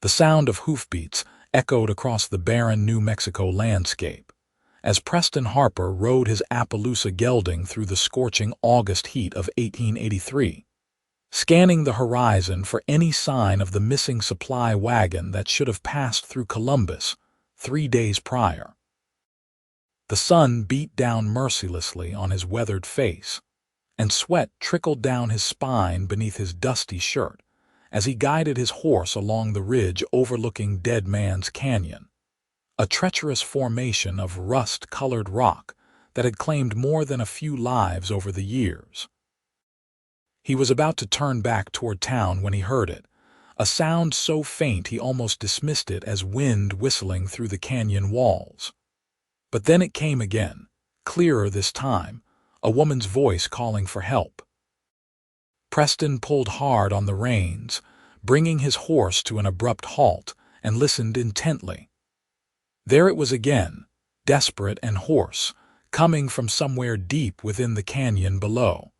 The sound of hoofbeats echoed across the barren New Mexico landscape as Preston Harper rode his Appaloosa gelding through the scorching August heat of 1883, scanning the horizon for any sign of the missing supply wagon that should have passed through Columbus 3 days prior. The sun beat down mercilessly on his weathered face, and sweat trickled down his spine beneath his dusty shirt as he guided his horse along the ridge overlooking Dead Man's Canyon, a treacherous formation of rust-colored rock that had claimed more than a few lives over the years. He was about to turn back toward town when he heard it, a sound so faint he almost dismissed it as wind whistling through the canyon walls. But then it came again, clearer this time, a woman's voice calling for help. Preston pulled hard on the reins, bringing his horse to an abrupt halt, and listened intently. There it was again, desperate and hoarse, coming from somewhere deep within the canyon below.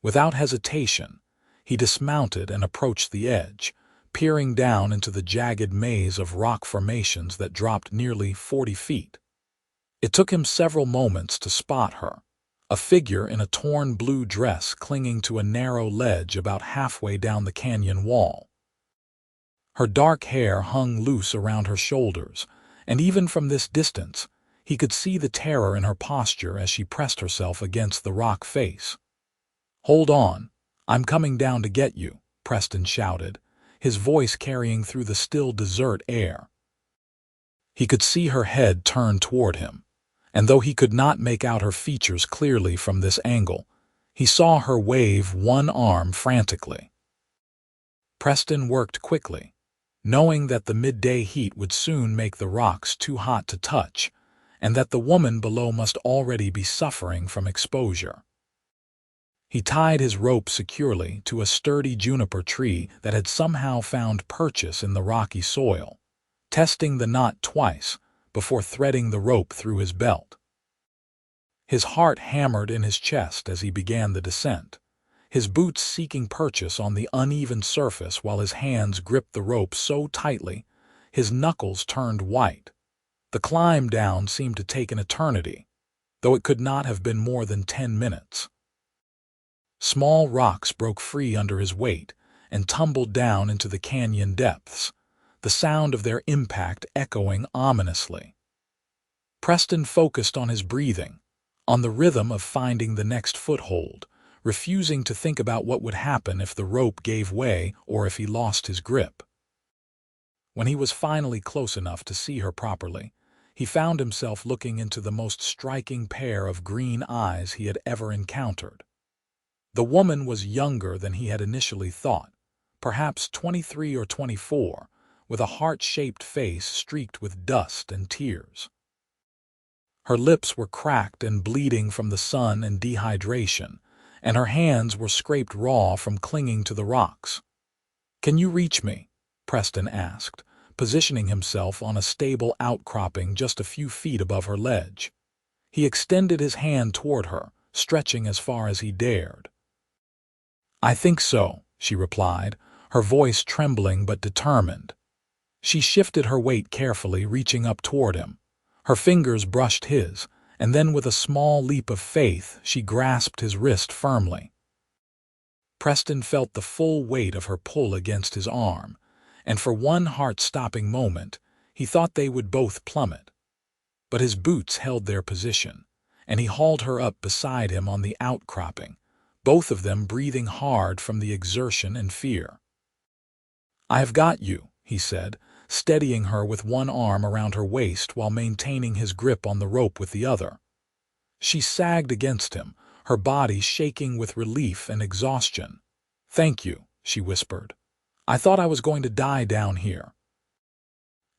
Without hesitation, he dismounted and approached the edge, peering down into the jagged maze of rock formations that dropped nearly 40 feet. It took him several moments to spot her, a figure in a torn blue dress clinging to a narrow ledge about halfway down the canyon wall. Her dark hair hung loose around her shoulders, and even from this distance, he could see the terror in her posture as she pressed herself against the rock face. "Hold on, I'm coming down to get you," Preston shouted, his voice carrying through the still desert air. He could see her head turn toward him, and though he could not make out her features clearly from this angle, he saw her wave one arm frantically. Preston worked quickly, knowing that the midday heat would soon make the rocks too hot to touch, and that the woman below must already be suffering from exposure. He tied his rope securely to a sturdy juniper tree that had somehow found purchase in the rocky soil, testing the knot twice before threading the rope through his belt. His heart hammered in his chest as he began the descent, his boots seeking purchase on the uneven surface while his hands gripped the rope so tightly his knuckles turned white. The climb down seemed to take an eternity, though it could not have been more than 10 minutes. Small rocks broke free under his weight and tumbled down into the canyon depths, the sound of their impact echoing ominously. Preston focused on his breathing, on the rhythm of finding the next foothold, refusing to think about what would happen if the rope gave way or if he lost his grip. When he was finally close enough to see her properly, he found himself looking into the most striking pair of green eyes he had ever encountered. The woman was younger than he had initially thought, perhaps 23 or 24, with a heart-shaped face streaked with dust and tears. Her lips were cracked and bleeding from the sun and dehydration, and her hands were scraped raw from clinging to the rocks. "Can you reach me?" Preston asked, positioning himself on a stable outcropping just a few feet above her ledge. He extended his hand toward her, stretching as far as he dared. "I think so," she replied, her voice trembling but determined. She shifted her weight carefully, reaching up toward him. Her fingers brushed his, and then with a small leap of faith, she grasped his wrist firmly. Preston felt the full weight of her pull against his arm, and for one heart-stopping moment, he thought they would both plummet. But his boots held their position, and he hauled her up beside him on the outcropping, both of them breathing hard from the exertion and fear. "I have got you," he said, steadying her with one arm around her waist while maintaining his grip on the rope with the other. She sagged against him, her body shaking with relief and exhaustion. "Thank you," she whispered. "I thought I was going to die down here."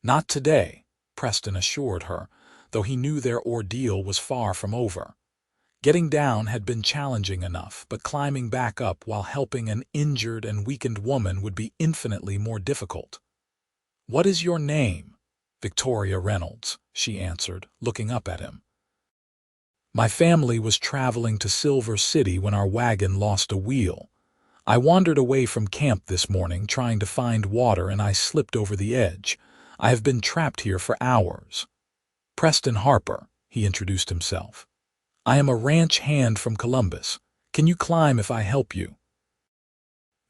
"Not today," Preston assured her, though he knew their ordeal was far from over. Getting down had been challenging enough, but climbing back up while helping an injured and weakened woman would be infinitely more difficult. "What is your name?" "Victoria Reynolds," she answered, looking up at him. "My family was traveling to Silver City when our wagon lost a wheel. I wandered away from camp this morning trying to find water and I slipped over the edge. I have been trapped here for hours. Preston Harper, he introduced himself. I am a ranch hand from Columbus. Can you climb if I help you?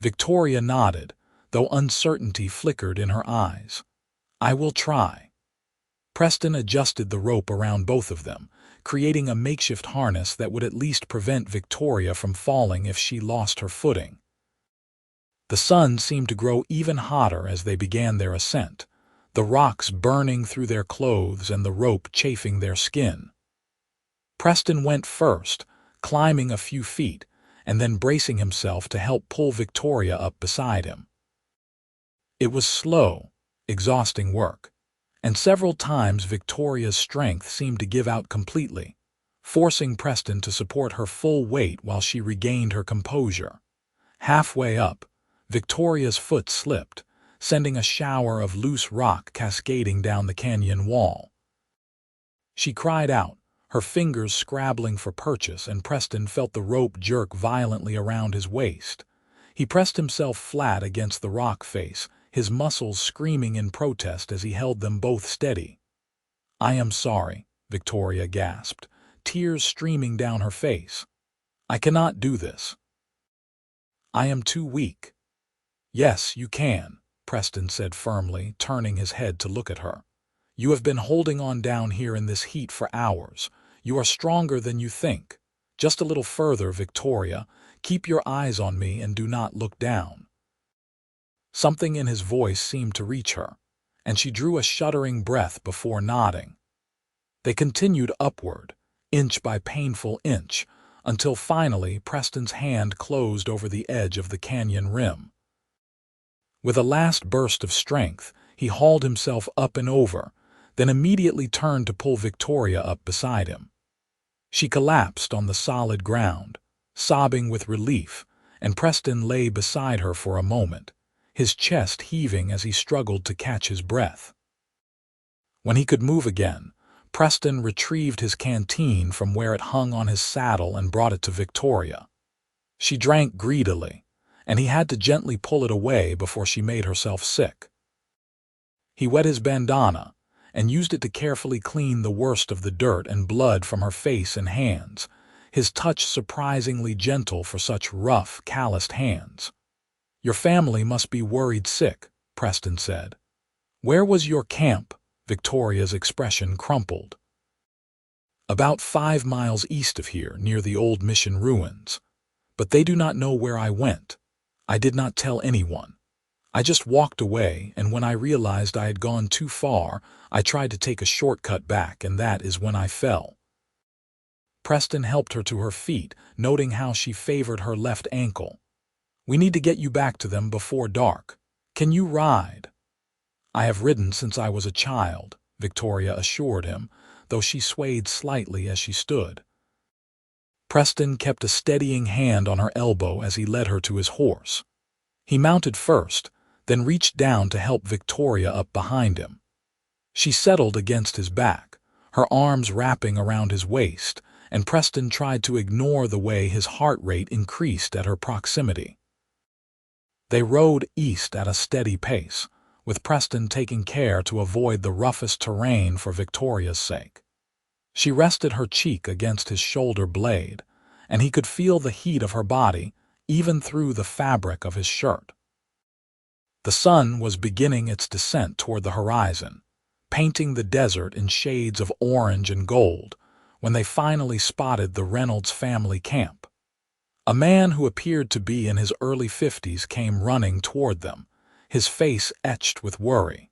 Victoria nodded, though uncertainty flickered in her eyes. I will try. Preston adjusted the rope around both of them, creating a makeshift harness that would at least prevent Victoria from falling if she lost her footing. The sun seemed to grow even hotter as they began their ascent, the rocks burning through their clothes and the rope chafing their skin. Preston went first, climbing a few feet, and then bracing himself to help pull Victoria up beside him. It was slow, exhausting work, and several times Victoria's strength seemed to give out completely, forcing Preston to support her full weight while she regained her composure. Halfway up, Victoria's foot slipped, sending a shower of loose rock cascading down the canyon wall. She cried out, her fingers scrabbling for purchase, and Preston felt the rope jerk violently around his waist. He pressed himself flat against the rock face, his muscles screaming in protest as he held them both steady. I am sorry, Victoria gasped, tears streaming down her face. I cannot do this. I am too weak. Yes, you can, Preston said firmly, turning his head to look at her. You have been holding on down here in this heat for hours. You are stronger than you think. Just a little further, Victoria. Keep your eyes on me and do not look down. Something in his voice seemed to reach her, and she drew a shuddering breath before nodding. They continued upward, inch by painful inch, until finally Preston's hand closed over the edge of the canyon rim. With a last burst of strength, he hauled himself up and over, then immediately turned to pull Victoria up beside him. She collapsed on the solid ground, sobbing with relief, and Preston lay beside her for a moment, his chest heaving as he struggled to catch his breath. When he could move again, Preston retrieved his canteen from where it hung on his saddle and brought it to Victoria. She drank greedily, and he had to gently pull it away before she made herself sick. He wet his bandana and used it to carefully clean the worst of the dirt and blood from her face and hands, his touch surprisingly gentle for such rough, calloused hands. Your family must be worried sick, Preston said. Where was your camp? Victoria's expression crumpled. About 5 miles east of here, near the old mission ruins. But they do not know where I went. I did not tell anyone. I just walked away, and when I realized I had gone too far, I tried to take a shortcut back, and that is when I fell. Preston helped her to her feet, noting how she favored her left ankle. We need to get you back to them before dark. Can you ride? I have ridden since I was a child, Victoria assured him, though she swayed slightly as she stood. Preston kept a steadying hand on her elbow as he led her to his horse. He mounted first, then reached down to help Victoria up behind him. She settled against his back, her arms wrapping around his waist, and Preston tried to ignore the way his heart rate increased at her proximity. They rode east at a steady pace, with Preston taking care to avoid the roughest terrain for Victoria's sake. She rested her cheek against his shoulder blade, and he could feel the heat of her body even through the fabric of his shirt. The sun was beginning its descent toward the horizon, painting the desert in shades of orange and gold, when they finally spotted the Reynolds family camp. A man who appeared to be in his early 50s came running toward them, his face etched with worry.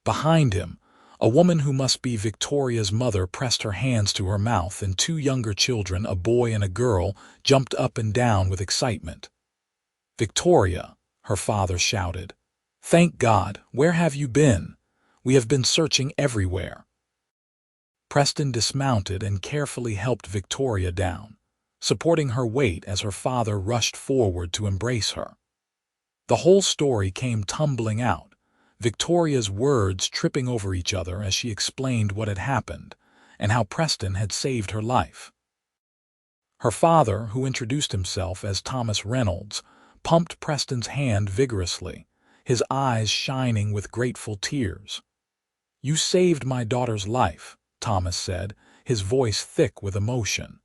Behind him, a woman who must be Victoria's mother pressed her hands to her mouth, and 2 younger children, a boy and a girl, jumped up and down with excitement. Victoria, her father shouted. Thank God, where have you been? We have been searching everywhere. Preston dismounted and carefully helped Victoria down, supporting her weight as her father rushed forward to embrace her. The whole story came tumbling out, Victoria's words tripping over each other as she explained what had happened and how Preston had saved her life. Her father, who introduced himself as Thomas Reynolds, pumped Preston's hand vigorously, his eyes shining with grateful tears. "You saved my daughter's life," Thomas said, his voice thick with emotion.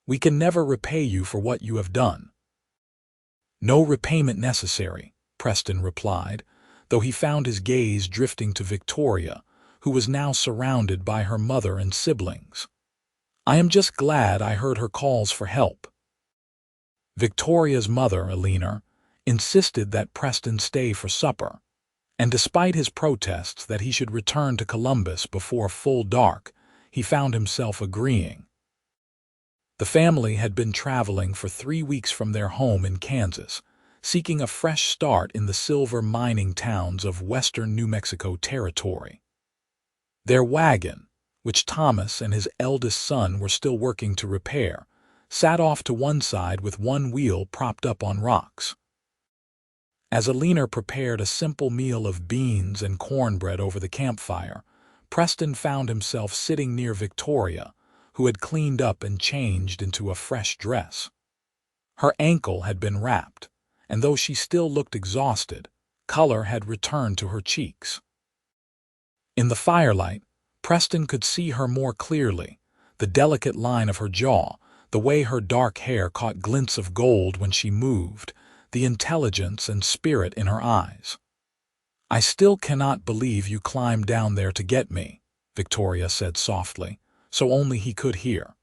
"We can never repay you for what you have done." "No repayment necessary," Preston replied, though he found his gaze drifting to Victoria, who was now surrounded by her mother and siblings. "I am just glad I heard her calls for help." Victoria's mother, Eleanor, insisted that Preston stay for supper, and despite his protests that he should return to Columbus before full dark, he found himself agreeing. The family had been traveling for 3 weeks from their home in Kansas, seeking a fresh start in the silver mining towns of western New Mexico territory. Their wagon, which Thomas and his eldest son were still working to repair, sat off to one side with one wheel propped up on rocks. As Eleanor prepared a simple meal of beans and cornbread over the campfire, Preston found himself sitting near Victoria, who had cleaned up and changed into a fresh dress. Her ankle had been wrapped, and though she still looked exhausted, color had returned to her cheeks. In the firelight, Preston could see her more clearly, the delicate line of her jaw, the way her dark hair caught glints of gold when she moved, the intelligence and spirit in her eyes. "I still cannot believe you climbed down there to get me," Victoria said softly, so only he could hear.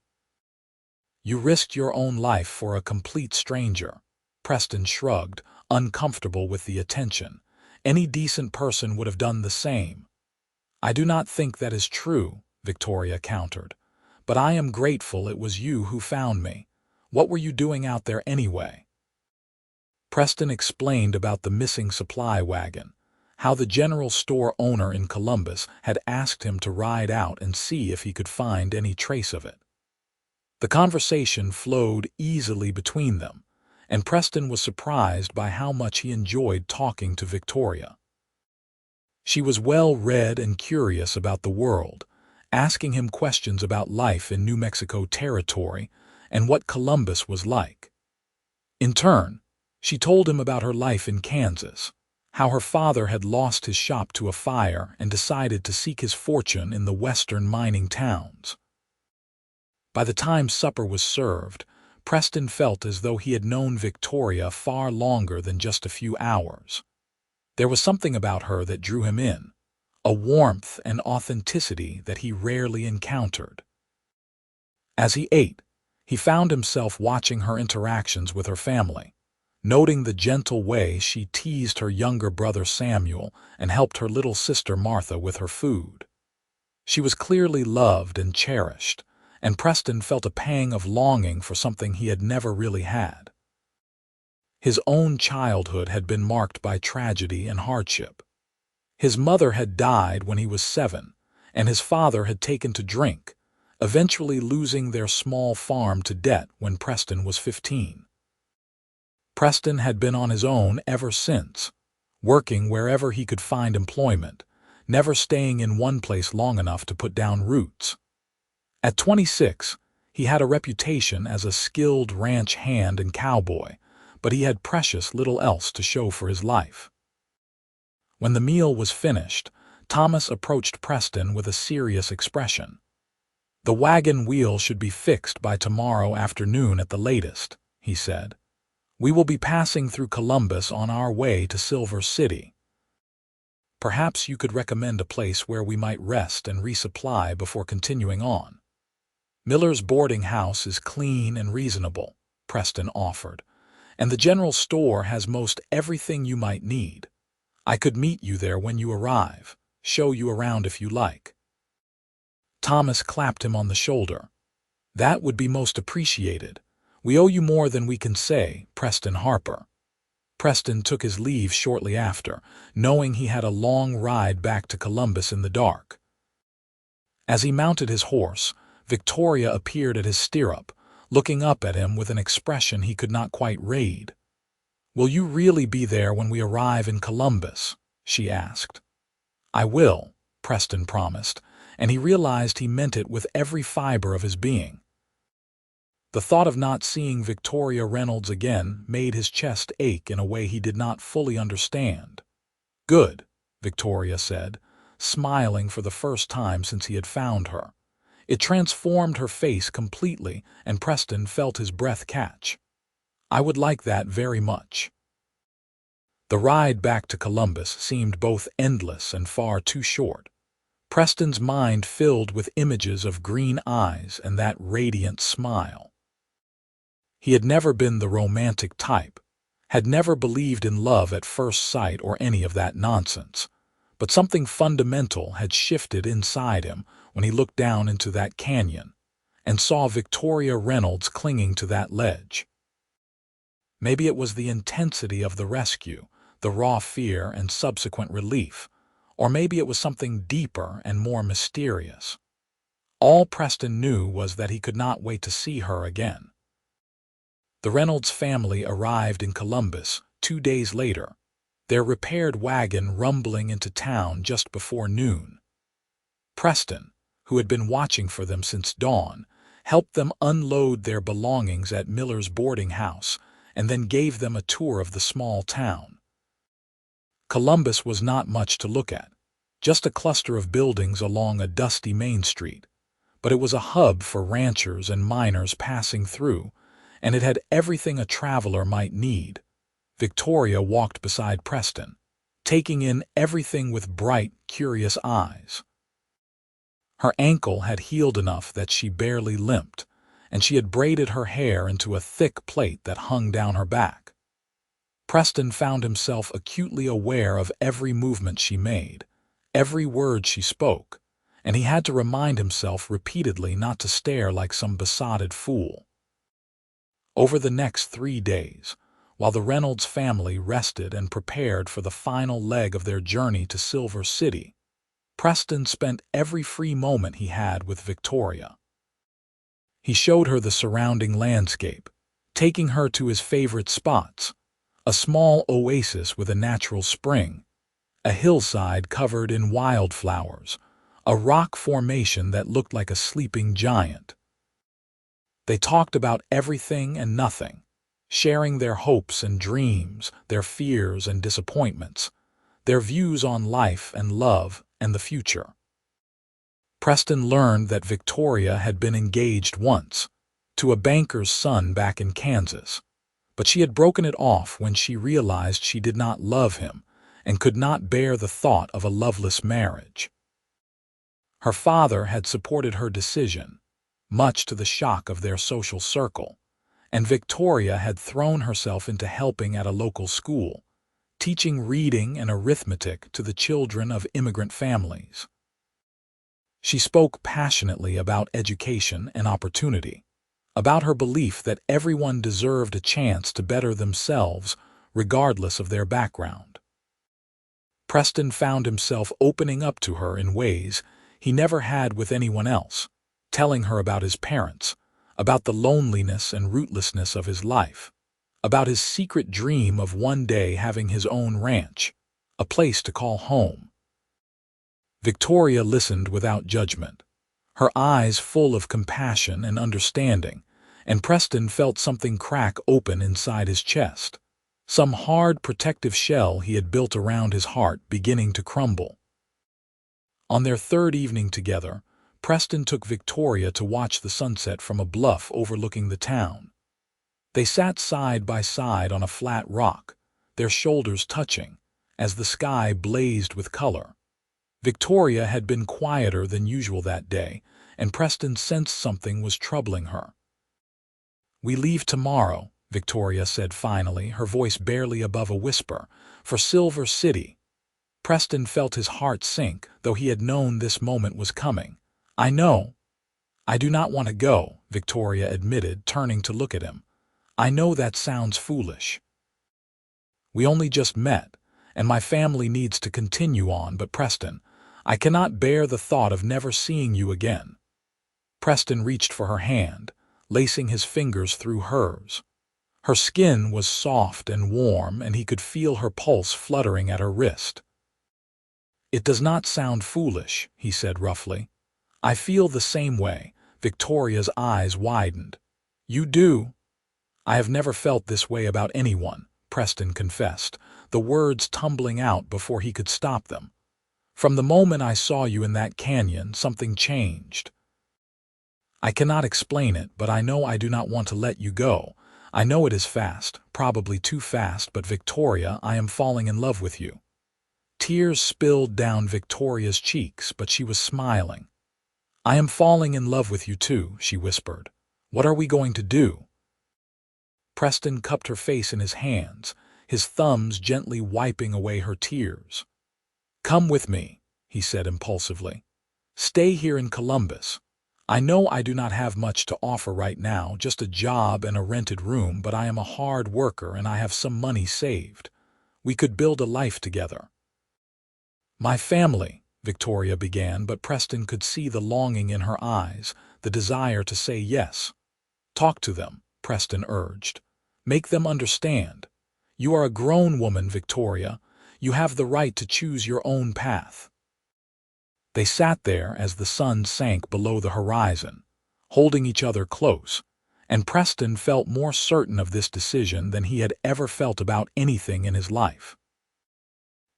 "You risked your own life for a complete stranger." Preston shrugged, uncomfortable with the attention. "Any decent person would have done the same." "I do not think that is true," Victoria countered. "But I am grateful it was you who found me. What were you doing out there anyway?" Preston explained about the missing supply wagon, how the general store owner in Columbus had asked him to ride out and see if he could find any trace of it. The conversation flowed easily between them, and Preston was surprised by how much he enjoyed talking to Victoria. She was well-read and curious about the world, asking him questions about life in New Mexico territory and what Columbus was like. In turn, she told him about her life in Kansas, how her father had lost his shop to a fire and decided to seek his fortune in the western mining towns. By the time supper was served, Preston felt as though he had known Victoria far longer than just a few hours. There was something about her that drew him in, a warmth and authenticity that he rarely encountered. As he ate, he found himself watching her interactions with her family, noting the gentle way she teased her younger brother Samuel and helped her little sister Martha with her food. She was clearly loved and cherished, and Preston felt a pang of longing for something he had never really had. His own childhood had been marked by tragedy and hardship. His mother had died when he was 7, and his father had taken to drink, eventually losing their small farm to debt when Preston was 15. Preston had been on his own ever since, working wherever he could find employment, never staying in one place long enough to put down roots. At 26, he had a reputation as a skilled ranch hand and cowboy, but he had precious little else to show for his life. When the meal was finished, Thomas approached Preston with a serious expression. "The wagon wheel should be fixed by tomorrow afternoon at the latest," he said. "We will be passing through Columbus on our way to Silver City. Perhaps you could recommend a place where we might rest and resupply before continuing on." "Miller's boarding house is clean and reasonable," Preston offered, "and the general store has most everything you might need. I could meet you there when you arrive, show you around if you like." Thomas clapped him on the shoulder. "That would be most appreciated. We owe you more than we can say, Preston Harper." Preston took his leave shortly after, knowing he had a long ride back to Columbus in the dark. As he mounted his horse, Victoria appeared at his stirrup, looking up at him with an expression he could not quite read. "Will you really be there when we arrive in Columbus?" she asked. "I will," Preston promised, and he realized he meant it with every fiber of his being. The thought of not seeing Victoria Reynolds again made his chest ache in a way he did not fully understand. "Good," Victoria said, smiling for the first time since he had found her. It transformed her face completely, and Preston felt his breath catch. "I would like that very much." The ride back to Columbus seemed both endless and far too short. Preston's mind filled with images of green eyes and that radiant smile. He had never been the romantic type, had never believed in love at first sight or any of that nonsense, but something fundamental had shifted inside him when he looked down into that canyon and saw Victoria Reynolds clinging to that ledge. Maybe it was the intensity of the rescue, the raw fear and subsequent relief, or maybe it was something deeper and more mysterious. All Preston knew was that he could not wait to see her again. The Reynolds family arrived in Columbus 2 days later, their repaired wagon rumbling into town just before noon. Preston, who had been watching for them since dawn, helped them unload their belongings at Miller's boarding house and then gave them a tour of the small town. Columbus was not much to look at, just a cluster of buildings along a dusty main street, but it was a hub for ranchers and miners passing through, and it had everything a traveler might need. Victoria walked beside Preston, taking in everything with bright, curious eyes. Her ankle had healed enough that she barely limped, and she had braided her hair into a thick plait that hung down her back. Preston found himself acutely aware of every movement she made, every word she spoke, and he had to remind himself repeatedly not to stare like some besotted fool. Over the next 3 days, while the Reynolds family rested and prepared for the final leg of their journey to Silver City, Preston spent every free moment he had with Victoria. He showed her the surrounding landscape, taking her to his favorite spots, a small oasis with a natural spring, a hillside covered in wildflowers, a rock formation that looked like a sleeping giant. They talked about everything and nothing, sharing their hopes and dreams, their fears and disappointments, their views on life and love and the future. Preston learned that Victoria had been engaged once, to a banker's son back in Kansas, but she had broken it off when she realized she did not love him and could not bear the thought of a loveless marriage. Her father had supported her decision, much to the shock of their social circle, and Victoria had thrown herself into helping at a local school, teaching reading and arithmetic to the children of immigrant families. She spoke passionately about education and opportunity, about her belief that everyone deserved a chance to better themselves regardless of their background. Preston found himself opening up to her in ways he never had with anyone else, telling her about his parents, about the loneliness and rootlessness of his life, about his secret dream of one day having his own ranch, a place to call home. Victoria listened without judgment, her eyes full of compassion and understanding, and Preston felt something crack open inside his chest, some hard protective shell he had built around his heart beginning to crumble. On their 3rd evening together, Preston took Victoria to watch the sunset from a bluff overlooking the town. They sat side by side on a flat rock, their shoulders touching, as the sky blazed with color. Victoria had been quieter than usual that day, and Preston sensed something was troubling her. "We leave tomorrow," Victoria said finally, her voice barely above a whisper, "for Silver City." Preston felt his heart sink, though he had known this moment was coming. "I know. I do not want to go," Victoria admitted, turning to look at him. "I know that sounds foolish. We only just met, and my family needs to continue on, but Preston, I cannot bear the thought of never seeing you again." Preston reached for her hand, lacing his fingers through hers. Her skin was soft and warm, and he could feel her pulse fluttering at her wrist. "It does not sound foolish," he said roughly. "I feel the same way." Victoria's eyes widened. You do? I have never felt this way about anyone, Preston confessed, the words tumbling out before he could stop them. From the moment I saw you in that canyon, something changed. I cannot explain it, but I know I do not want to let you go. I know it is fast, probably too fast, but Victoria, I am falling in love with you. Tears spilled down Victoria's cheeks, but she was smiling. I am falling in love with you too, she whispered. What are we going to do? Preston cupped her face in his hands, his thumbs gently wiping away her tears. Come with me, he said impulsively. Stay here in Columbus. I know I do not have much to offer right now, just a job and a rented room, but I am a hard worker and I have some money saved. We could build a life together. My family, Victoria began, but Preston could see the longing in her eyes, the desire to say yes. Talk to them, Preston urged. Make them understand. You are a grown woman, Victoria. You have the right to choose your own path. They sat there as the sun sank below the horizon, holding each other close, and Preston felt more certain of this decision than he had ever felt about anything in his life.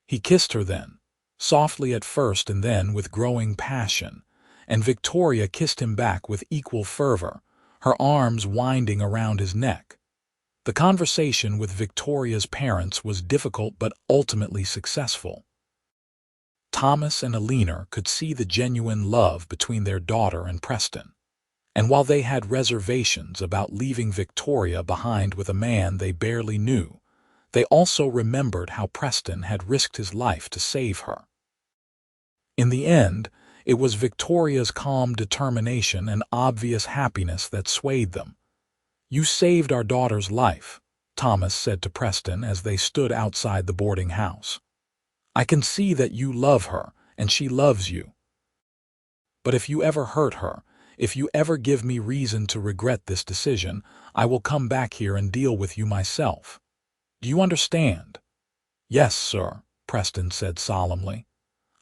He kissed her then, softly at first and then with growing passion, and Victoria kissed him back with equal fervor, her arms winding around his neck. The conversation with Victoria's parents was difficult but ultimately successful. Thomas and Alina could see the genuine love between their daughter and Preston, and while they had reservations about leaving Victoria behind with a man they barely knew, they also remembered how Preston had risked his life to save her. In the end, it was Victoria's calm determination and obvious happiness that swayed them. You saved our daughter's life, Thomas said to Preston as they stood outside the boarding house. I can see that you love her, and she loves you. But if you ever hurt her, if you ever give me reason to regret this decision, I will come back here and deal with you myself. Do you understand? Yes, sir, Preston said solemnly.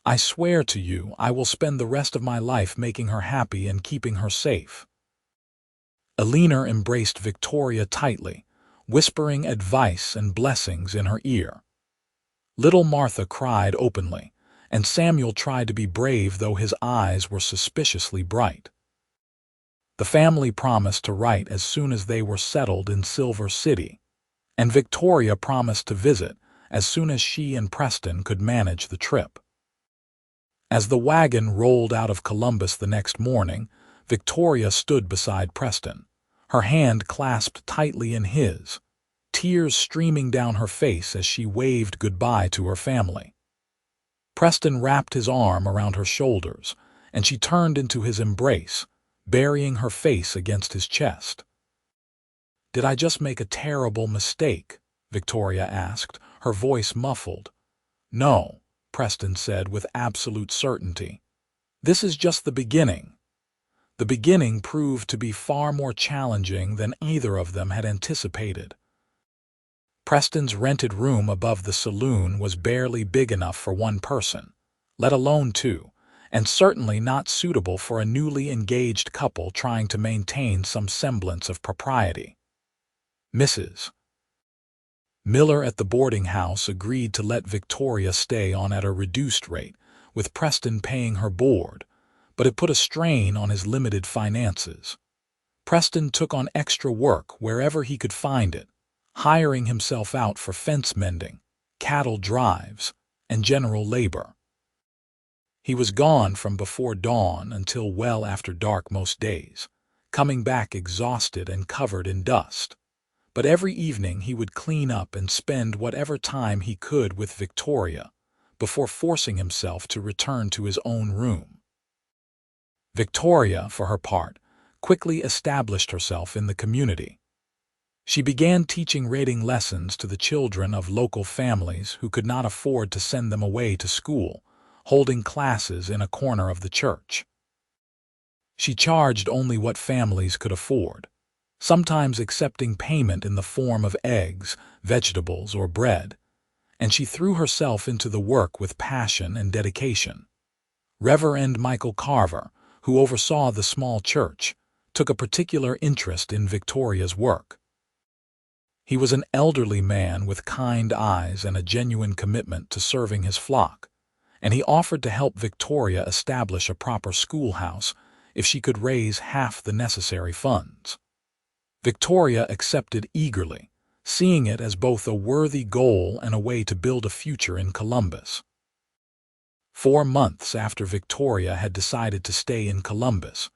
I swear to you I will spend the rest of my life making her happy and keeping her safe. Alina embraced Victoria tightly, whispering advice and blessings in her ear. Little Martha cried openly, and Samuel tried to be brave though his eyes were suspiciously bright. The family promised to write as soon as they were settled in Silver City, and Victoria promised to visit as soon as she and Preston could manage the trip. As the wagon rolled out of Columbus the next morning, Victoria stood beside Preston, her hand clasped tightly in his, tears streaming down her face as she waved goodbye to her family. Preston wrapped his arm around her shoulders, and she turned into his embrace, burying her face against his chest. Did I just make a terrible mistake? Victoria asked, her voice muffled. No, Preston said with absolute certainty. This is just the beginning. The beginning proved to be far more challenging than either of them had anticipated. Preston's rented room above the saloon was barely big enough for one person, let alone two, and certainly not suitable for a newly engaged couple trying to maintain some semblance of propriety. Mrs. Miller at the boarding house agreed to let Victoria stay on at a reduced rate, with Preston paying her board, but it put a strain on his limited finances. Preston took on extra work wherever he could find it, hiring himself out for fence mending, cattle drives, and general labor. He was gone from before dawn until well after dark most days, coming back exhausted and covered in dust. But every evening he would clean up and spend whatever time he could with Victoria, before forcing himself to return to his own room. Victoria, for her part, quickly established herself in the community. She began teaching reading lessons to the children of local families who could not afford to send them away to school, holding classes in a corner of the church. She charged only what families could afford, sometimes accepting payment in the form of eggs, vegetables, or bread, and she threw herself into the work with passion and dedication. Reverend Michael Carver, who oversaw the small church, took a particular interest in Victoria's work. He was an elderly man with kind eyes and a genuine commitment to serving his flock, and he offered to help Victoria establish a proper schoolhouse if she could raise half the necessary funds. Victoria accepted eagerly, seeing it as both a worthy goal and a way to build a future in Columbus. 4 months after Victoria had decided to stay in Columbus,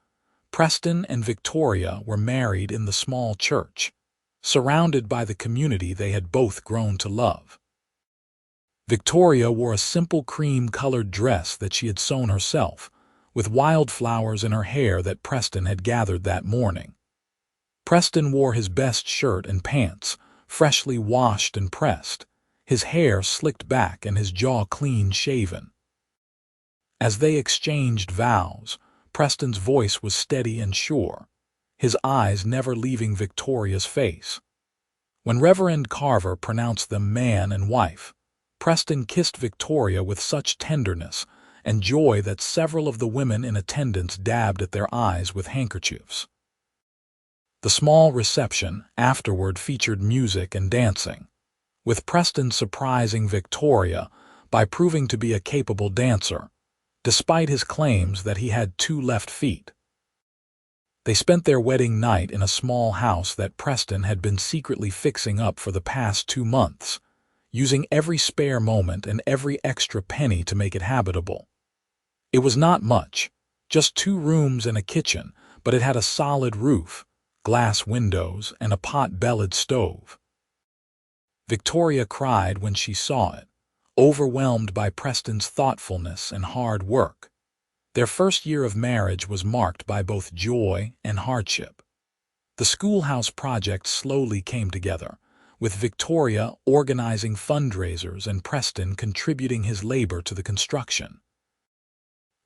Preston and Victoria were married in the small church, surrounded by the community they had both grown to love. Victoria wore a simple cream-colored dress that she had sewn herself, with wildflowers in her hair that Preston had gathered that morning. Preston wore his best shirt and pants, freshly washed and pressed, his hair slicked back and his jaw clean-shaven. As they exchanged vows, Preston's voice was steady and sure, his eyes never leaving Victoria's face. When Reverend Carver pronounced them man and wife, Preston kissed Victoria with such tenderness and joy that several of the women in attendance dabbed at their eyes with handkerchiefs. The small reception afterward featured music and dancing, with Preston surprising Victoria by proving to be a capable dancer, despite his claims that he had 2 left feet. They spent their wedding night in a small house that Preston had been secretly fixing up for the past 2 months, using every spare moment and every extra penny to make it habitable. It was not much, just 2 rooms and a kitchen, but it had a solid roof, glass windows, and a pot-bellied stove. Victoria cried when she saw it, overwhelmed by Preston's thoughtfulness and hard work. Their first year of marriage was marked by both joy and hardship. The schoolhouse project slowly came together, with Victoria organizing fundraisers and Preston contributing his labor to the construction.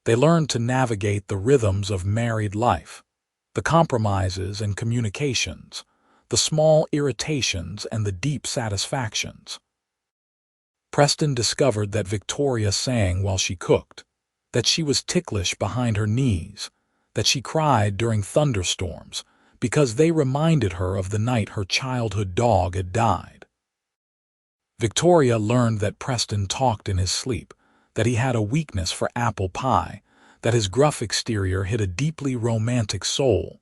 They learned to navigate the rhythms of married life, the compromises and communications, the small irritations and the deep satisfactions. Preston discovered that Victoria sang while she cooked, that she was ticklish behind her knees, that she cried during thunderstorms because they reminded her of the night her childhood dog had died. Victoria learned that Preston talked in his sleep, that he had a weakness for apple pie, that his gruff exterior hid a deeply romantic soul.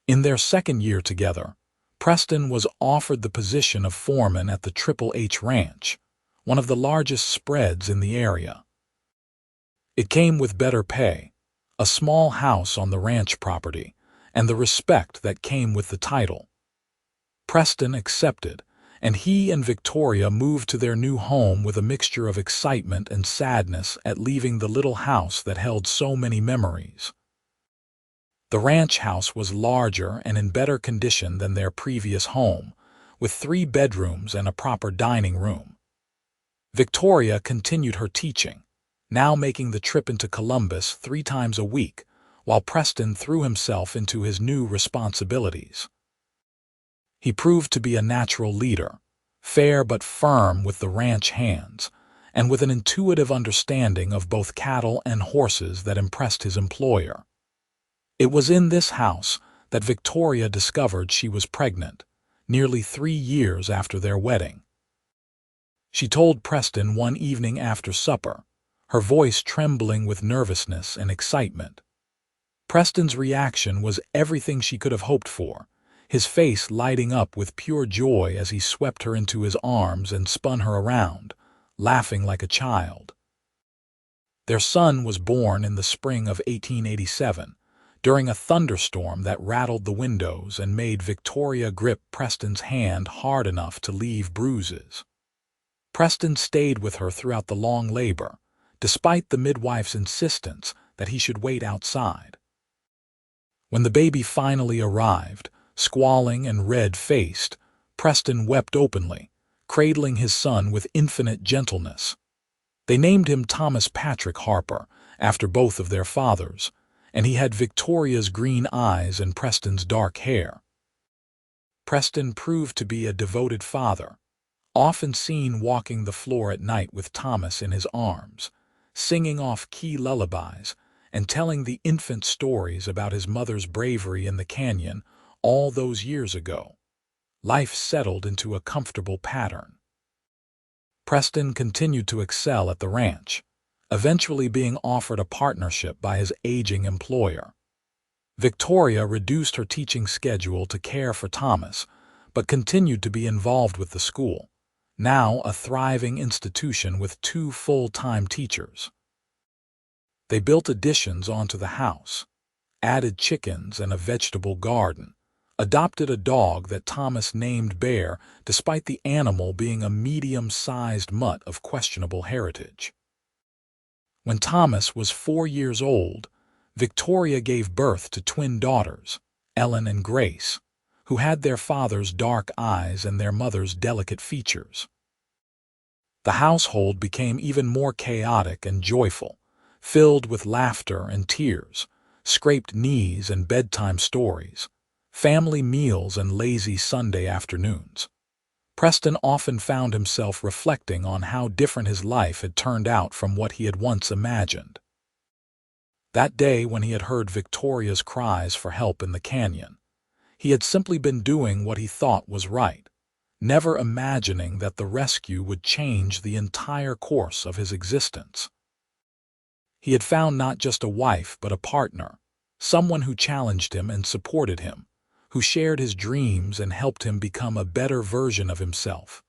In their second year together, Preston was offered the position of foreman at the Triple H Ranch, one of the largest spreads in the area. It came with better pay, a small house on the ranch property, and the respect that came with the title. Preston accepted, and he and Victoria moved to their new home with a mixture of excitement and sadness at leaving the little house that held so many memories. The ranch house was larger and in better condition than their previous home, with 3 bedrooms and a proper dining room. Victoria continued her teaching, now making the trip into Columbus 3 times a week, while Preston threw himself into his new responsibilities. He proved to be a natural leader, fair but firm with the ranch hands, and with an intuitive understanding of both cattle and horses that impressed his employer. It was in this house that Victoria discovered she was pregnant, nearly 3 years after their wedding. She told Preston one evening after supper, her voice trembling with nervousness and excitement. Preston's reaction was everything she could have hoped for, his face lighting up with pure joy as he swept her into his arms and spun her around, laughing like a child. Their son was born in the spring of 1887, during a thunderstorm that rattled the windows and made Victoria grip Preston's hand hard enough to leave bruises. Preston stayed with her throughout the long labor, despite the midwife's insistence that he should wait outside. When the baby finally arrived, squalling and red-faced, Preston wept openly, cradling his son with infinite gentleness. They named him Thomas Patrick Harper, after both of their fathers, and he had Victoria's green eyes and Preston's dark hair. Preston proved to be a devoted father, often seen walking the floor at night with Thomas in his arms, singing off-key lullabies, and telling the infant stories about his mother's bravery in the canyon all those years ago. Life settled into a comfortable pattern. Preston continued to excel at the ranch, eventually being offered a partnership by his aging employer. Victoria reduced her teaching schedule to care for Thomas, but continued to be involved with the school, now a thriving institution with 2 full-time teachers. They built additions onto the house, added chickens and a vegetable garden, adopted a dog that Thomas named Bear despite the animal being a medium-sized mutt of questionable heritage. When Thomas was 4 years old, Victoria gave birth to twin daughters, Ellen and Grace, who had their father's dark eyes and their mother's delicate features. The household became even more chaotic and joyful, filled with laughter and tears, scraped knees and bedtime stories, family meals and lazy Sunday afternoons. Preston often found himself reflecting on how different his life had turned out from what he had once imagined. That day when he had heard Victoria's cries for help in the canyon, he had simply been doing what he thought was right, never imagining that the rescue would change the entire course of his existence. He had found not just a wife but a partner, someone who challenged him and supported him, who shared his dreams and helped him become a better version of himself.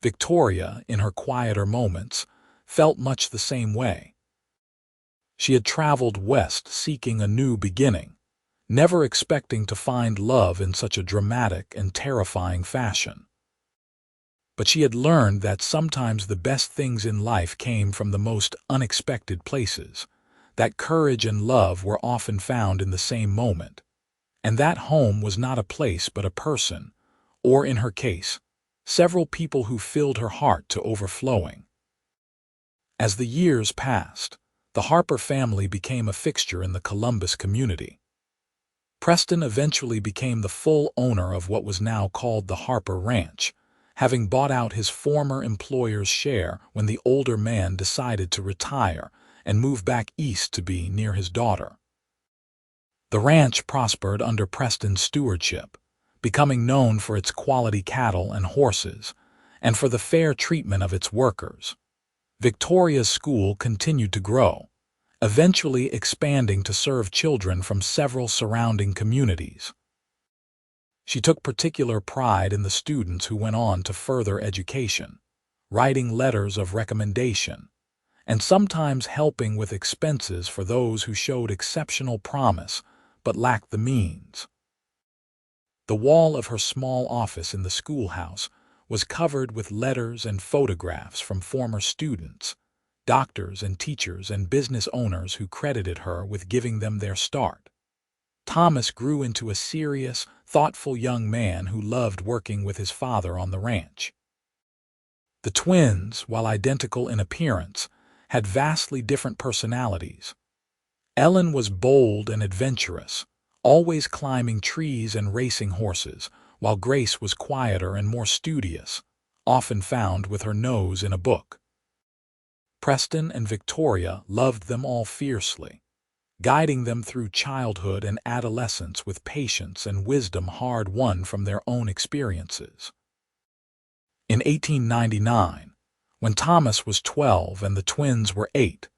Victoria, in her quieter moments, felt much the same way. She had traveled west seeking a new beginning, never expecting to find love in such a dramatic and terrifying fashion. But she had learned that sometimes the best things in life came from the most unexpected places, that courage and love were often found in the same moment, and that home was not a place but a person, or in her case, several people who filled her heart to overflowing. As the years passed, the Harper family became a fixture in the Columbus community. Preston eventually became the full owner of what was now called the Harper Ranch, having bought out his former employer's share when the older man decided to retire and move back east to be near his daughter. The ranch prospered under Preston's stewardship, becoming known for its quality cattle and horses, and for the fair treatment of its workers. Victoria's school continued to grow, eventually expanding to serve children from several surrounding communities. She took particular pride in the students who went on to further education, writing letters of recommendation, and sometimes helping with expenses for those who showed exceptional promise but lacked the means. The wall of her small office in the schoolhouse was covered with letters and photographs from former students, doctors and teachers and business owners who credited her with giving them their start. Thomas grew into a serious, thoughtful young man who loved working with his father on the ranch. The twins, while identical in appearance, had vastly different personalities. Ellen was bold and adventurous, always climbing trees and racing horses, while Grace was quieter and more studious, often found with her nose in a book. Preston and Victoria loved them all fiercely, guiding them through childhood and adolescence with patience and wisdom hard-won from their own experiences. In 1899, when Thomas was 12 and the twins were 8,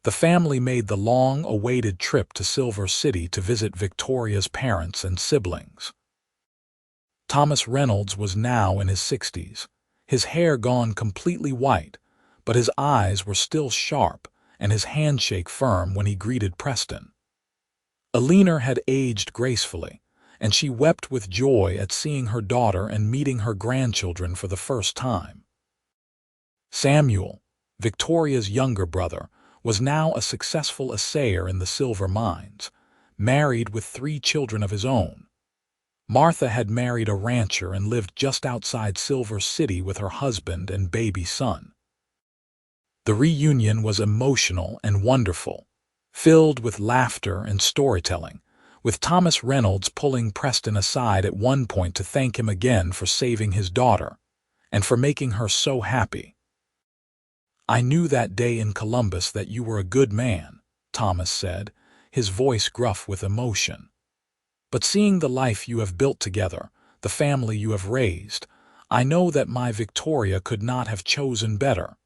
the family made the long-awaited trip to Silver City to visit Victoria's parents and siblings. Thomas Reynolds was now in his 60s, his hair gone completely white, but his eyes were still sharp and his handshake firm when he greeted Preston. Eleanor had aged gracefully, and she wept with joy at seeing her daughter and meeting her grandchildren for the first time. Samuel, Victoria's younger brother, was now a successful assayer in the silver mines, married with 3 children of his own. Martha had married a rancher and lived just outside Silver City with her husband and baby son. The reunion was emotional and wonderful, filled with laughter and storytelling, with Thomas Reynolds pulling Preston aside at one point to thank him again for saving his daughter, and for making her so happy. "I knew that day in Columbus that you were a good man," Thomas said, his voice gruff with emotion. "But seeing the life you have built together, the family you have raised, I know that my Victoria could not have chosen better.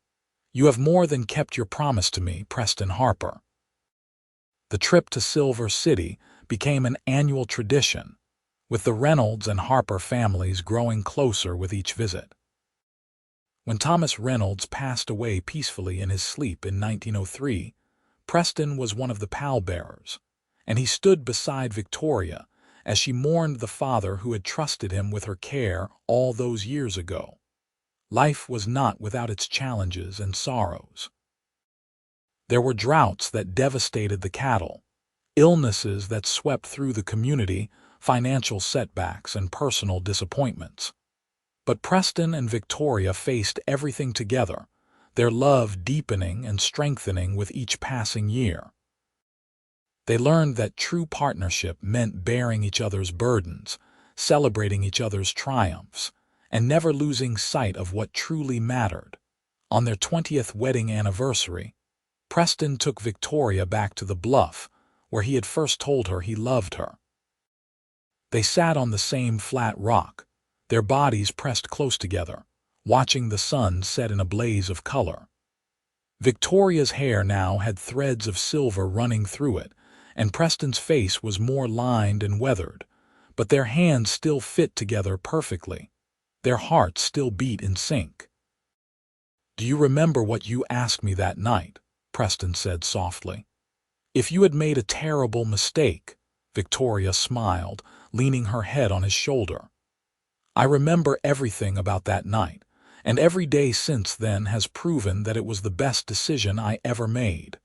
You have more than kept your promise to me, Preston Harper." The trip to Silver City became an annual tradition, with the Reynolds and Harper families growing closer with each visit. When Thomas Reynolds passed away peacefully in his sleep in 1903, Preston was one of the pallbearers, and he stood beside Victoria as she mourned the father who had trusted him with her care all those years ago. Life was not without its challenges and sorrows. There were droughts that devastated the cattle, illnesses that swept through the community, financial setbacks, and personal disappointments. But Preston and Victoria faced everything together, their love deepening and strengthening with each passing year. They learned that true partnership meant bearing each other's burdens, celebrating each other's triumphs, and never losing sight of what truly mattered. On their 20th wedding anniversary, Preston took Victoria back to the bluff, where he had first told her he loved her. They sat on the same flat rock, their bodies pressed close together, watching the sun set in a blaze of color. Victoria's hair now had threads of silver running through it, and Preston's face was more lined and weathered, but their hands still fit together perfectly. Their hearts still beat in sync. "Do you remember what you asked me that night?" Preston said softly. "If you had made a terrible mistake," Victoria smiled, leaning her head on his shoulder. "I remember everything about that night, and every day since then has proven that it was the best decision I ever made."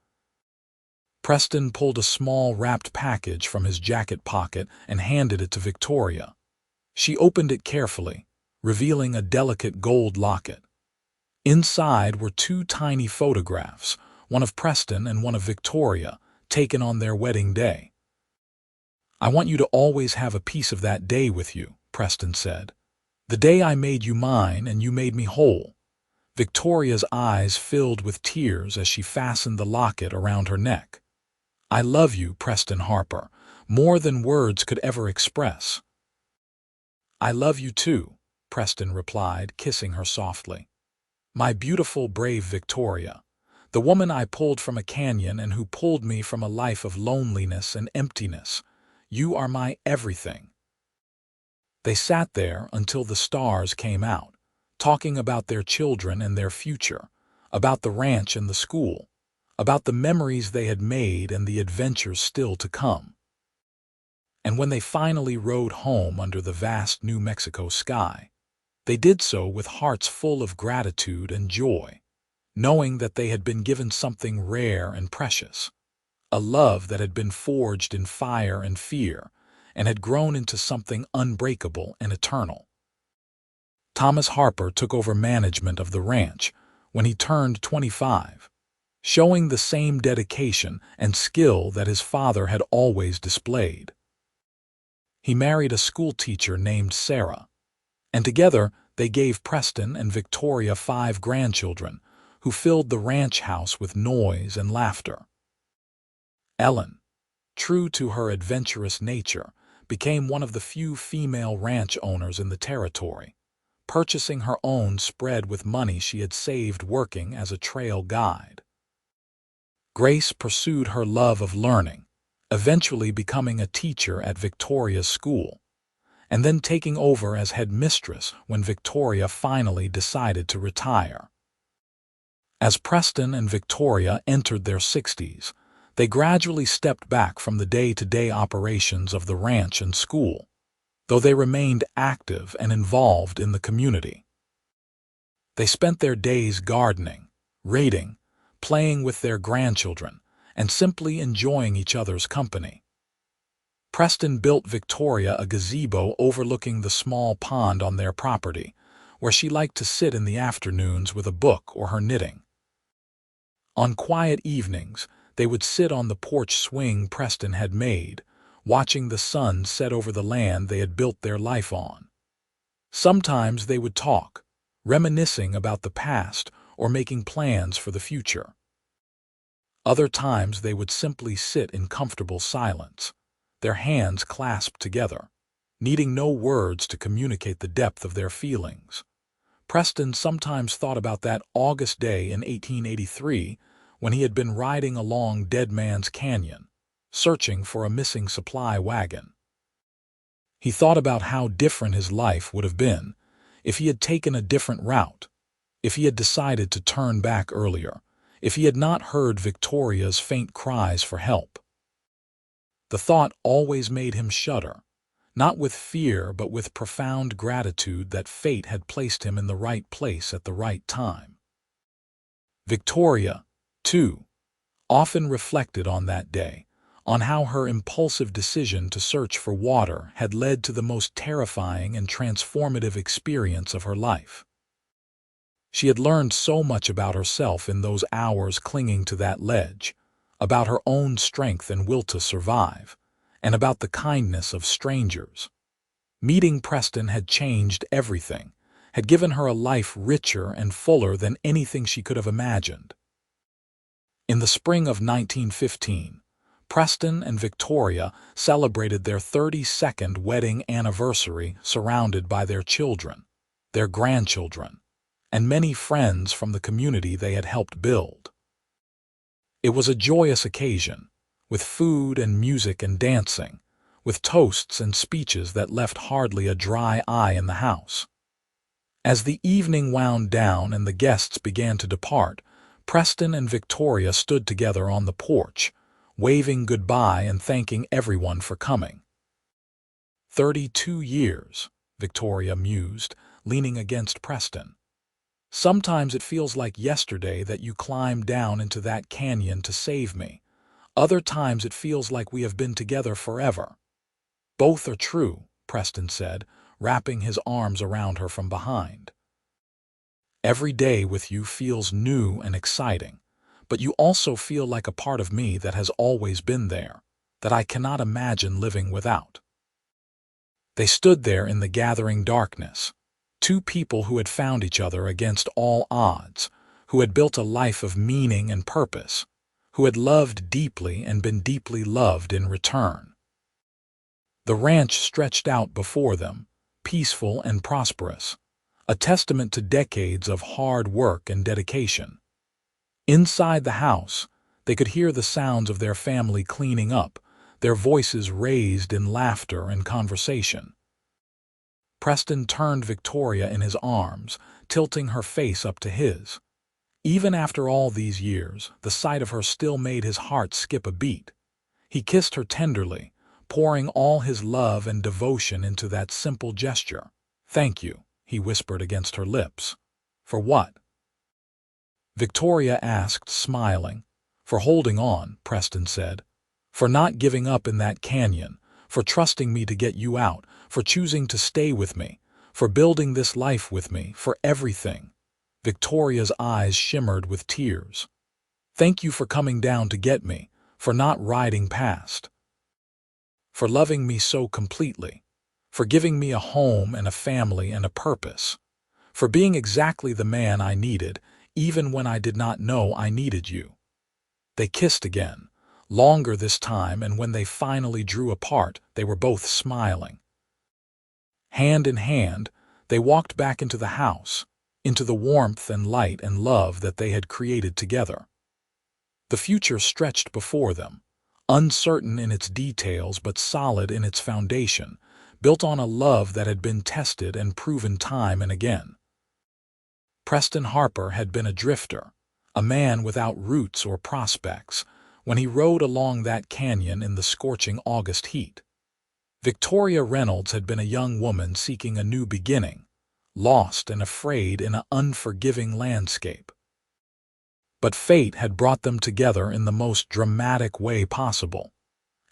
Preston pulled a small wrapped package from his jacket pocket and handed it to Victoria. She opened it carefully, revealing a delicate gold locket. Inside were two tiny photographs, one of Preston and one of Victoria, taken on their wedding day. "I want you to always have a piece of that day with you," Preston said. "The day I made you mine and you made me whole." Victoria's eyes filled with tears as she fastened the locket around her neck. "I love you, Preston Harper, more than words could ever express." "I love you too," Preston replied, kissing her softly. "My beautiful, brave Victoria, the woman I pulled from a canyon and who pulled me from a life of loneliness and emptiness. You are my everything." They sat there until the stars came out, talking about their children and their future, about the ranch and the school, about the memories they had made and the adventures still to come. And when they finally rode home under the vast New Mexico sky, they did so with hearts full of gratitude and joy, knowing that they had been given something rare and precious, a love that had been forged in fire and fear and had grown into something unbreakable and eternal. Thomas Harper took over management of the ranch when he turned 25, showing the same dedication and skill that his father had always displayed. He married a schoolteacher named Sarah, and together they gave Preston and Victoria 5 grandchildren who filled the ranch house with noise and laughter. Ellen, true to her adventurous nature, became one of the few female ranch owners in the territory, purchasing her own spread with money she had saved working as a trail guide. Grace pursued her love of learning, eventually becoming a teacher at Victoria's school, and then taking over as headmistress when Victoria finally decided to retire. As Preston and Victoria entered their 60s, they gradually stepped back from the day-to-day operations of the ranch and school, though they remained active and involved in the community. They spent their days gardening, reading, playing with their grandchildren, and simply enjoying each other's company. Preston built Victoria a gazebo overlooking the small pond on their property, where she liked to sit in the afternoons with a book or her knitting. On quiet evenings, they would sit on the porch swing Preston had made, watching the sun set over the land they had built their life on. Sometimes they would talk, reminiscing about the past or making plans for the future. Other times they would simply sit in comfortable silence, their hands clasped together, needing no words to communicate the depth of their feelings. Preston sometimes thought about that August day in 1883 when he had been riding along Dead Man's Canyon, searching for a missing supply wagon. He thought about how different his life would have been if he had taken a different route, if he had decided to turn back earlier, if he had not heard Victoria's faint cries for help. The thought always made him shudder, not with fear but with profound gratitude that fate had placed him in the right place at the right time. Victoria, too, often reflected on that day, on how her impulsive decision to search for water had led to the most terrifying and transformative experience of her life. She had learned so much about herself in those hours clinging to that ledge, about her own strength and will to survive, and about the kindness of strangers. Meeting Preston had changed everything, had given her a life richer and fuller than anything she could have imagined. In the spring of 1915, Preston and Victoria celebrated their 32nd wedding anniversary surrounded by their children, their grandchildren, and many friends from the community they had helped build. It was a joyous occasion, with food and music and dancing, with toasts and speeches that left hardly a dry eye in the house. As the evening wound down and the guests began to depart, Preston and Victoria stood together on the porch, waving goodbye and thanking everyone for coming. 32 years, Victoria mused, leaning against Preston. Sometimes it feels like yesterday that you climbed down into that canyon to save me. Other times it feels like we have been together forever. Both are true, Preston said, wrapping his arms around her from behind. Every day with you feels new and exciting, but you also feel like a part of me that has always been there, that I cannot imagine living without. They stood there in the gathering darkness, two people who had found each other against all odds, who had built a life of meaning and purpose, who had loved deeply and been deeply loved in return. The ranch stretched out before them, peaceful and prosperous, a testament to decades of hard work and dedication. Inside the house, they could hear the sounds of their family cleaning up, their voices raised in laughter and conversation. Preston turned Victoria in his arms, tilting her face up to his. Even after all these years, the sight of her still made his heart skip a beat. He kissed her tenderly, pouring all his love and devotion into that simple gesture. "Thank you," he whispered against her lips. "For what?" Victoria asked, smiling. "For holding on," Preston said. "For not giving up in that canyon, for trusting me to get you out, for choosing to stay with me, for building this life with me, for everything." Victoria's eyes shimmered with tears. "Thank you for coming down to get me, for not riding past, for loving me so completely, for giving me a home and a family and a purpose, for being exactly the man I needed, even when I did not know I needed you." They kissed again, longer this time, and when they finally drew apart, they were both smiling. Hand in hand, they walked back into the house, into the warmth and light and love that they had created together. The future stretched before them, uncertain in its details but solid in its foundation, built on a love that had been tested and proven time and again. Preston Harper had been a drifter, a man without roots or prospects, when he rode along that canyon in the scorching August heat. Victoria Reynolds had been a young woman seeking a new beginning, lost and afraid in an unforgiving landscape. But fate had brought them together in the most dramatic way possible,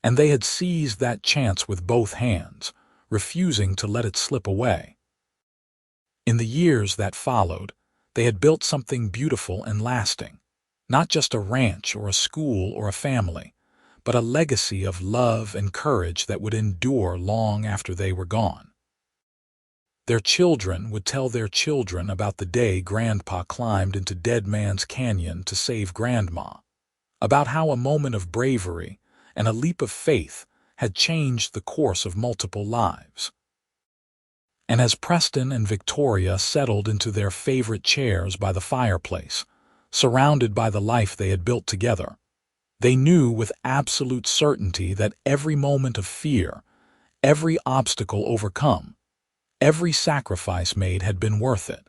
and they had seized that chance with both hands, refusing to let it slip away. In the years that followed, they had built something beautiful and lasting, not just a ranch or a school or a family, but a legacy of love and courage that would endure long after they were gone. Their children would tell their children about the day Grandpa climbed into Dead Man's Canyon to save Grandma, about how a moment of bravery and a leap of faith had changed the course of multiple lives. And as Preston and Victoria settled into their favorite chairs by the fireplace, surrounded by the life they had built together, they knew with absolute certainty that every moment of fear, every obstacle overcome, every sacrifice made had been worth it.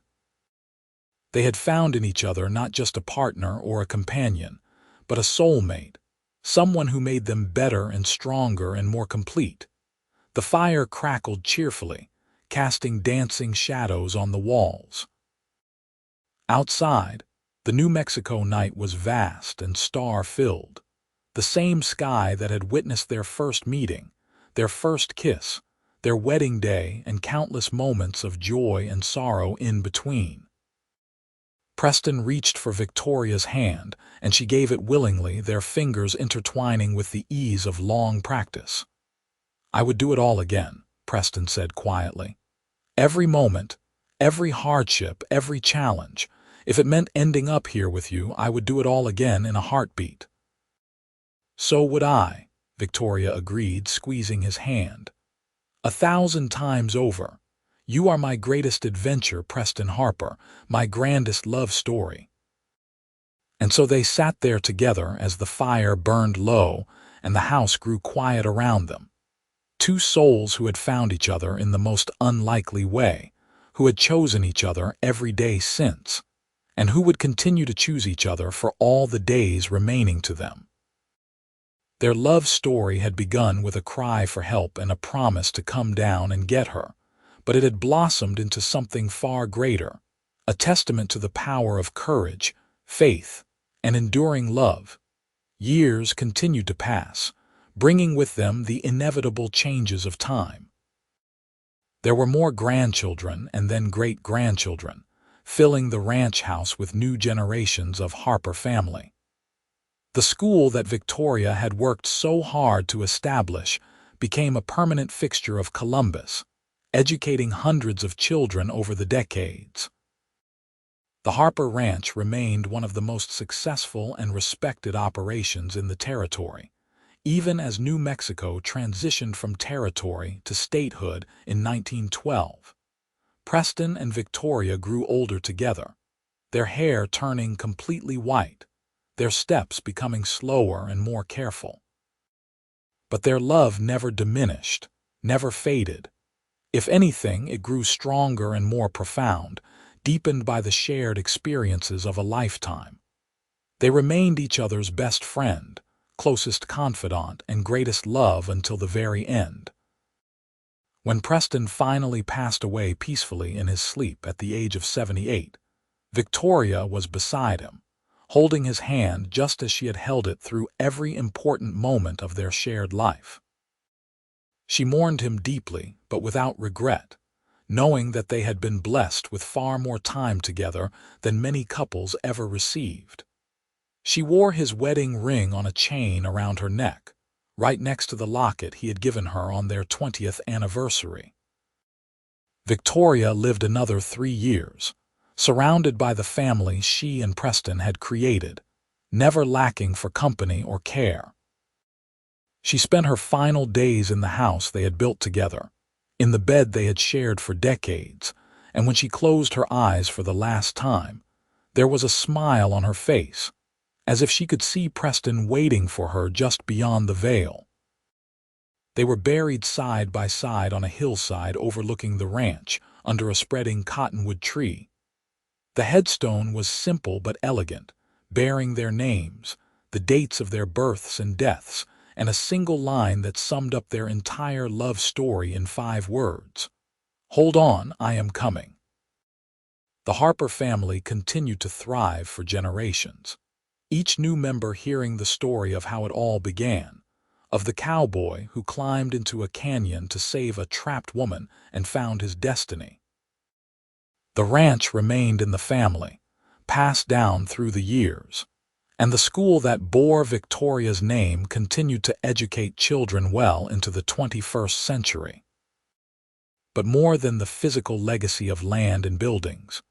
They had found in each other not just a partner or a companion, but a soulmate, someone who made them better and stronger and more complete. The fire crackled cheerfully, casting dancing shadows on the walls. Outside, the New Mexico night was vast and star-filled, the same sky that had witnessed their first meeting, their first kiss, their wedding day, and countless moments of joy and sorrow in between. Preston reached for Victoria's hand, and she gave it willingly, their fingers intertwining with the ease of long practice. "I would do it all again," Preston said quietly. "Every moment, every hardship, every challenge. If it meant ending up here with you, I would do it all again in a heartbeat." "So would I," Victoria agreed, squeezing his hand. "1,000 times over. You are my greatest adventure, Preston Harper, my grandest love story." And so they sat there together as the fire burned low and the house grew quiet around them. Two souls who had found each other in the most unlikely way, who had chosen each other every day since, and who would continue to choose each other for all the days remaining to them. Their love story had begun with a cry for help and a promise to come down and get her, but it had blossomed into something far greater, a testament to the power of courage, faith, and enduring love. Years continued to pass, bringing with them the inevitable changes of time. There were more grandchildren and then great-grandchildren, filling the ranch house with new generations of Harper family. The school that Victoria had worked so hard to establish became a permanent fixture of Columbus, educating hundreds of children over the decades. The Harper Ranch remained one of the most successful and respected operations in the territory, even as New Mexico transitioned from territory to statehood in 1912. Preston and Victoria grew older together, their hair turning completely white, their steps becoming slower and more careful. But their love never diminished, never faded. If anything, it grew stronger and more profound, deepened by the shared experiences of a lifetime. They remained each other's best friend, closest confidant, and greatest love until the very end. When Preston finally passed away peacefully in his sleep at the age of 78, Victoria was beside him, holding his hand just as she had held it through every important moment of their shared life. She mourned him deeply, but without regret, knowing that they had been blessed with far more time together than many couples ever received. She wore his wedding ring on a chain around her neck, right next to the locket he had given her on their 20th anniversary. Victoria lived another 3 years, surrounded by the family she and Preston had created, never lacking for company or care. She spent her final days in the house they had built together, in the bed they had shared for decades, and when she closed her eyes for the last time, there was a smile on her face, as if she could see Preston waiting for her just beyond the veil. They were buried side by side on a hillside overlooking the ranch, under a spreading cottonwood tree. The headstone was simple but elegant, bearing their names, the dates of their births and deaths, and a single line that summed up their entire love story in 5 words. "Hold on, I am coming." The Harper family continued to thrive for generations, each new member hearing the story of how it all began, of the cowboy who climbed into a canyon to save a trapped woman and found his destiny. The ranch remained in the family, passed down through the years, and the school that bore Victoria's name continued to educate children well into the 21st century. But more than the physical legacy of land and buildings,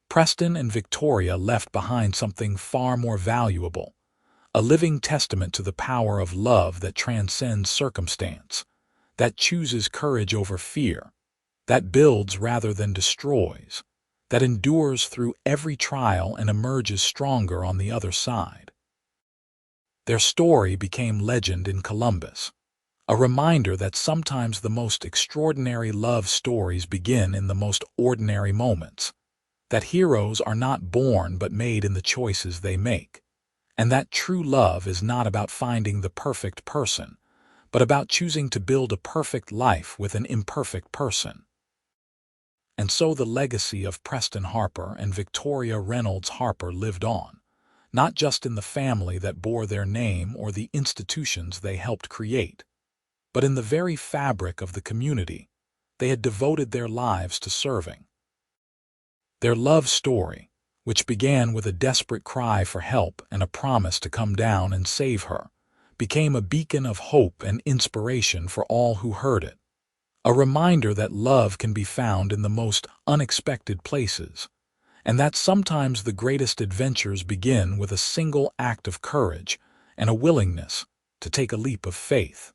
Preston and Victoria left behind something far more valuable, a living testament to the power of love that transcends circumstance, that chooses courage over fear, that builds rather than destroys, that endures through every trial and emerges stronger on the other side. Their story became legend in Columbus, a reminder that sometimes the most extraordinary love stories begin in the most ordinary moments, that heroes are not born but made in the choices they make, and that true love is not about finding the perfect person, but about choosing to build a perfect life with an imperfect person. And so the legacy of Preston Harper and Victoria Reynolds Harper lived on, not just in the family that bore their name or the institutions they helped create, but in the very fabric of the community they had devoted their lives to serving. Their love story, which began with a desperate cry for help and a promise to come down and save her, became a beacon of hope and inspiration for all who heard it. A reminder that love can be found in the most unexpected places, and that sometimes the greatest adventures begin with a single act of courage and a willingness to take a leap of faith.